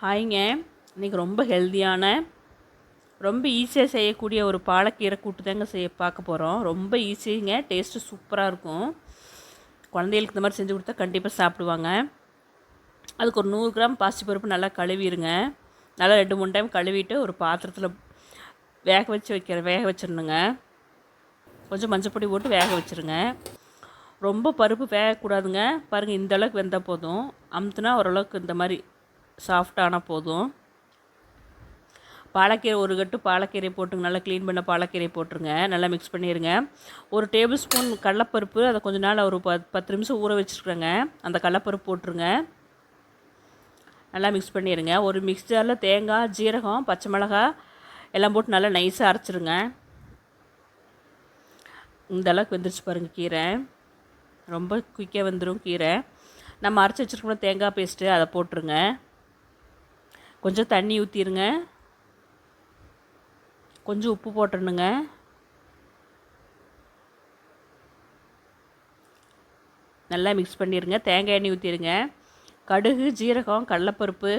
ஹாய்ங்க. இன்றைக்கி ரொம்ப ஹெல்த்தியான ரொம்ப ஈஸியாக செய்யக்கூடிய ஒரு பாலக்கீரை கூட்டு தாங்க பார்க்க போகிறோம். ரொம்ப ஈஸிங்க, டேஸ்ட்டு சூப்பராக இருக்கும். குழந்தைகளுக்கு இந்த மாதிரி செஞ்சு கொடுத்தா கண்டிப்பாக சாப்பிடுவாங்க. அதுக்கு ஒரு 100 கிராம் பாசிப்பருப்பு நல்லா கழுவிடுங்க. நல்லா 2-3 டைம் கழுவிட்டு ஒரு பாத்திரத்தில் வேக வச்சிடணுங்க. கொஞ்சம் மஞ்சப்பொடி போட்டு வேக வச்சுருங்க. ரொம்ப பருப்பு வேகக்கூடாதுங்க. பாருங்கள், இந்த அளவுக்கு வெந்தால் போதும். அமுத்துனா ஓரளவுக்கு இந்த மாதிரி சாஃப்டானால் போதும். பாலக்கீரை ஒரு கட்டு பாலக்கீரை போட்டுங்க. நல்லா க்ளீன் பண்ண பாலக்கீரை போட்டுருங்க. நல்லா மிக்ஸ் பண்ணிடுங்க. ஒரு டேபிள் ஸ்பூன் கடலப்பருப்பு, அதை கொஞ்ச நாள் ஒரு 10 நிமிஷம் ஊற வச்சுருக்கேங்க. அந்த கடலப்பருப்பு போட்டுருங்க. நல்லா மிக்ஸ் பண்ணிடுங்க. ஒரு மிக்சரில் தேங்காய், ஜீரகம், பச்சை மிளகாய் எல்லாம் போட்டு நல்லா நைஸாக அரைச்சிருங்க. இந்த அளவுக்கு வெந்துருச்சு பாருங்கள் கீரை. ரொம்ப குயிக்காக வந்துடும் கீரை. நம்ம அரைச்சி வச்சுருக்கோம் தேங்காய் பேஸ்ட்டு, அதை போட்டுருங்க. கொஞ்சம் தண்ணி ஊற்றிடுங்க. கொஞ்சம் உப்பு போட்டுடணுங்க. நல்லா மிக்ஸ் பண்ணிடுங்க. தேங்காய் எண்ணெய் ஊற்றிடுங்க. கடுகு, ஜீரகம், கடலைப்பருப்பு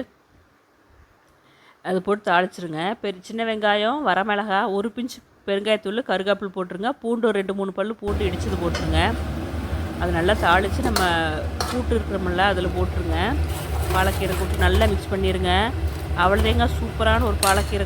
அது போட்டு தாளிச்சிருங்க. சின்ன வெங்காயம், வரமிளகாய், ஒரு பிஞ்சு பெருங்காயத்தூள், கருகாப்பில் போட்டுருங்க. பூண்டு ஒரு 2-3 பல் பூண்டு இடிச்சது போட்டுருங்க. அது நல்லா தாளித்து நம்ம கூட்டு இருக்கிறோம்ல அதில் போட்டுருங்க. பாலக்கீரை கூட்டு நல்லா மிக்ஸ் பண்ணிடுங்க. அவ்வளோதாங்க, சூப்பரான ஒரு பாலக்கீரை